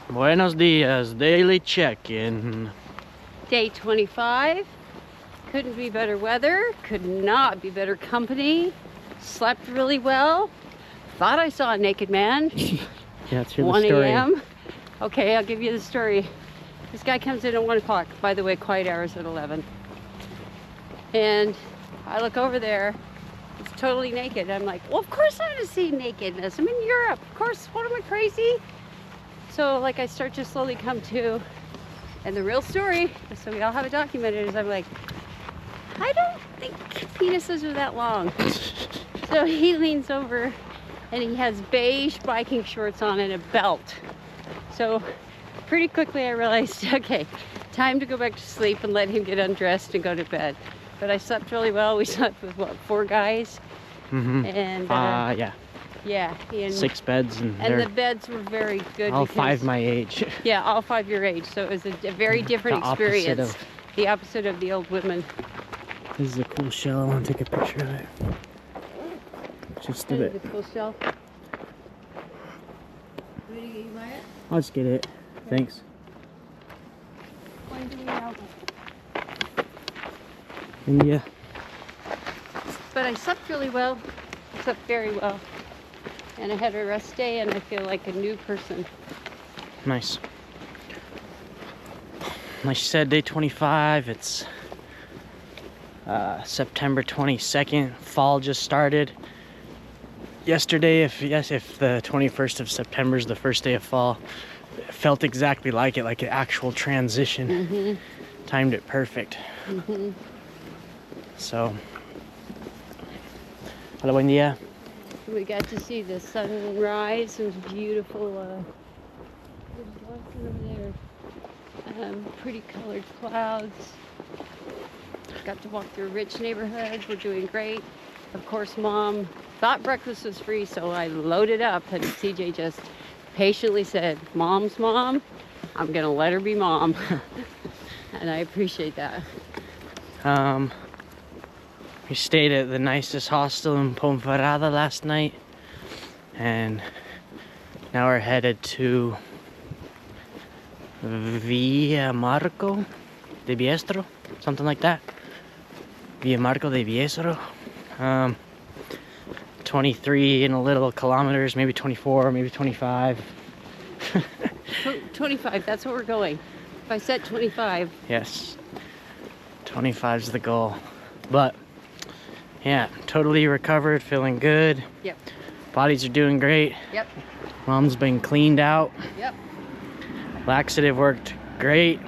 Buenos dias, daily check-in. Day 25. Couldn't be better weather. Could not be better company. Slept really well. Thought I saw a naked man. Yeah, it's your 1 story. a.m. Okay, I'll give you the story. This guy comes in at 1 o'clock. By the way, quiet hours at 11. And I look over there. It's totally naked. I'm like, well, of course I'm gonna see nakedness. I'm in Europe. Of course, what am I, crazy? So like I start to slowly come to, and the real story, so we all have it documented, is I'm like, I don't think penises are that long. So he leans over and he has beige biking shorts on and a belt. So pretty quickly I realized, okay, time to go back to sleep and let him get undressed and go to bed. But I slept really well. We slept with what, 4 guys? Mm-hmm. And yeah. yeah, and 6 beds, and the beds were very good. all because, 5 my age. Yeah, all 5 your age. So it was a very different experience. The opposite of the old women. This is a cool shell. I want to take a picture of it. Just a bit. This is a cool shell. Ready to buy it? I'll just get it. Okay. Thanks. When do we know? India. But I slept really well. I slept very well. And I had a rest day and I feel like a new person. Nice. Like she said, day 25. It's September 22nd. Fall just started. Yesterday, if the 21st of September is the first day of fall, it felt exactly like it, like an actual transition. Mm-hmm. Timed it perfect. Mm-hmm. So, hola, buen día. We got to see the sunrise. It was beautiful. There's over there. Pretty colored clouds. Got to walk through rich neighborhoods. We're doing great. Of course, Mom thought breakfast was free, so I loaded up, and CJ just patiently said, "Mom's mom. I'm gonna let her be mom," and I appreciate that. We stayed at the nicest hostel in Ponferrada last night, and now we're headed to Villamarco del Bierzo, something like that. Villamarco del Bierzo. 23 and a little kilometers, maybe 24, maybe 25. 25, that's where we're going. If I said 25. Yes, 25 is the goal. But yeah, totally recovered, feeling good. Yep. Bodies are doing great. Yep. Mom's been cleaned out. Yep. Laxative worked great.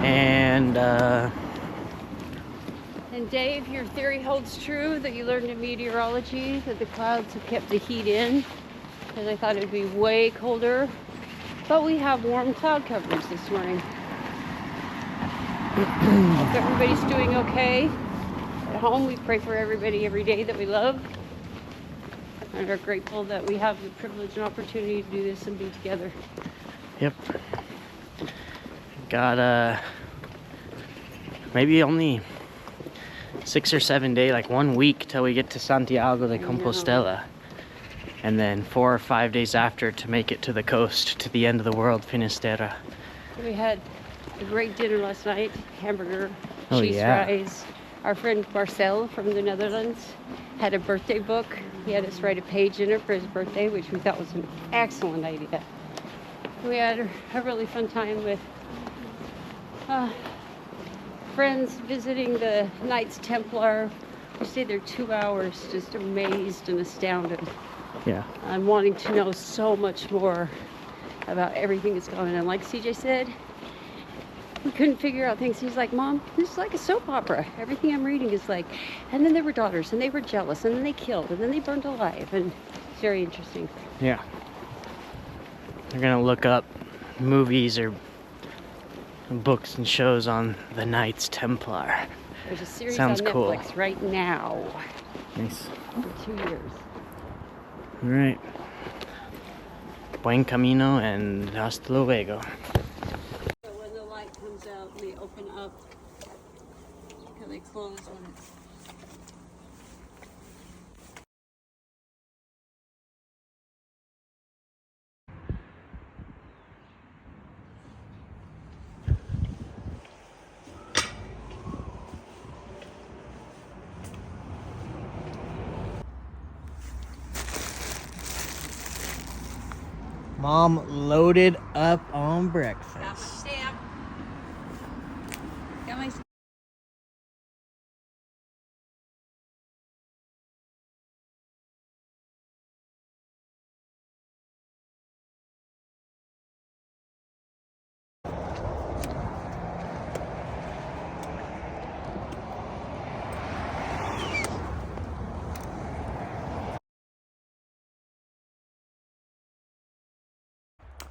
And Dave, your theory holds true that you learned in meteorology that the clouds have kept the heat in, because I thought it would be way colder. But we have warm cloud coverage this morning. Hope everybody's doing okay. At home, we pray for everybody every day that we love, and are grateful that we have the privilege and opportunity to do this and be together. yep. Got maybe only 6 or 7 days, like 1 week till we get to Santiago de Compostela, and then 4 or 5 days after to make it to the coast, to the end of the world, Finisterre. We had a great dinner last night. Hamburger, Oh, cheese yeah. fries. Our friend Marcel from the Netherlands had a birthday book. He had us write a page in it for his birthday, which we thought was an excellent idea. We had a really fun time with friends visiting the Knights Templar. We stayed there 2 hours, just amazed and astounded. Yeah. And wanting to know so much more about everything that's going on. Like CJ said, we couldn't figure out things. He's like, "Mom, this is like a soap opera. Everything I'm reading is like," and then there were daughters, and they were jealous, and then they killed, and then they burned alive, and it's very interesting. Yeah. They're gonna look up movies or books and shows on the Knights Templar. There's a series Sounds on cool. Netflix right now Nice. for 2 years. All right. Buen camino and hasta luego. So when the light comes out, they open up, because they close when it's Mom loaded up on breakfast. Got my stamp. Got my stamp.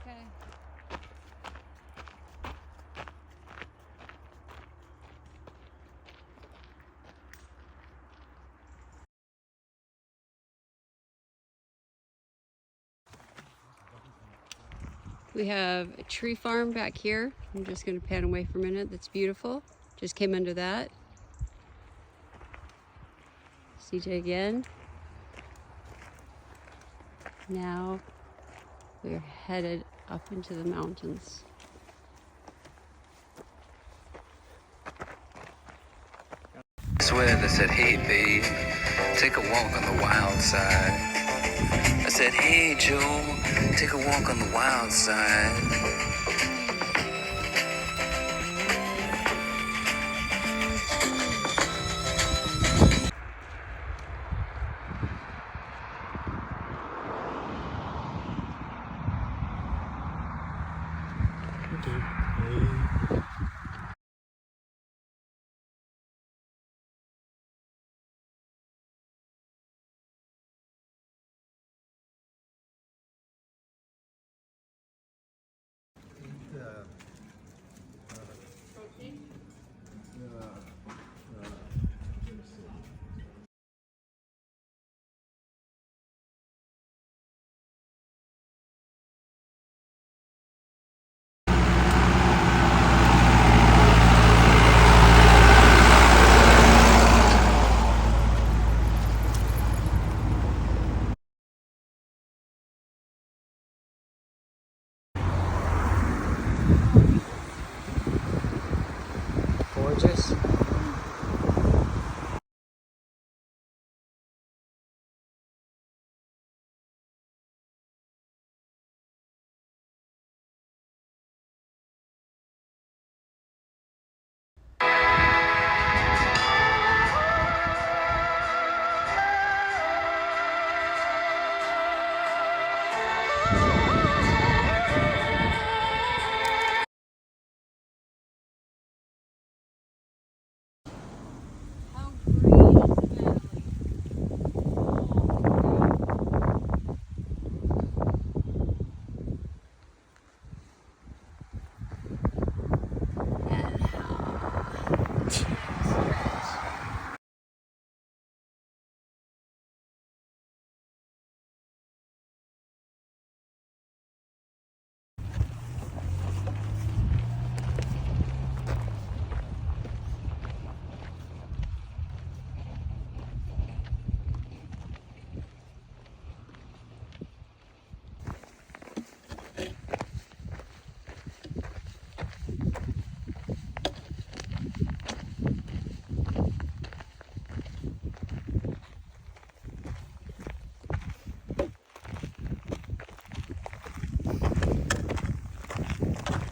Okay. We have a tree farm back here. I'm just going to pan away for a minute. That's beautiful. Just came under that. CJ again. Now we're headed up into the mountains. I swear they said, hey babe, take a walk on the wild side. I said, hey Joe, take a walk on the wild side. Gorgeous. How green is the valley?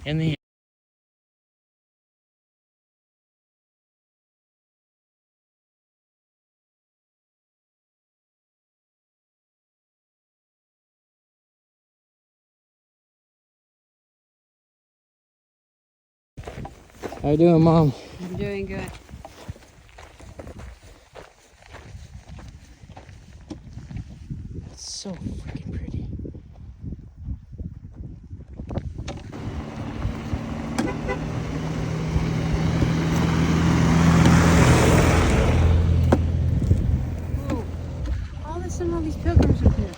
In the How you doing, Mom? I'm doing good. It's so freaking pretty. Ooh, all of a sudden all these pilgrims are here.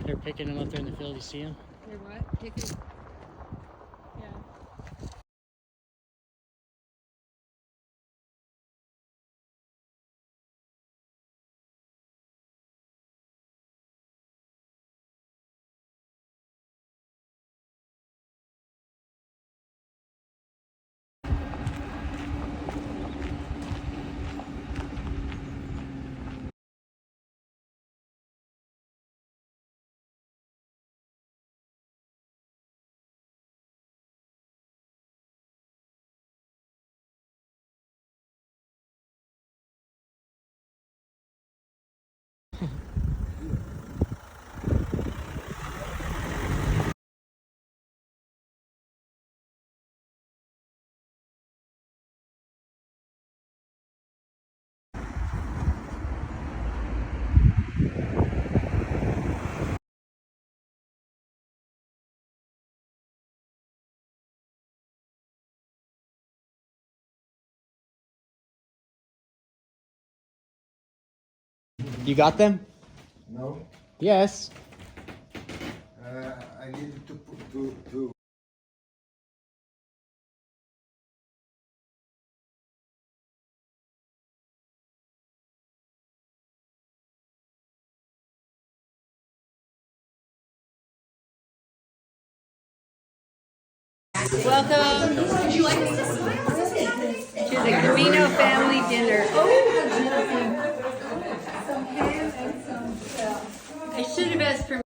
They're picking them up there in the field. You see them? They're what? Picking. Yeah. You got them? No. Yes. I needed to put to. Welcome to the Camino family dinner. I should have asked for.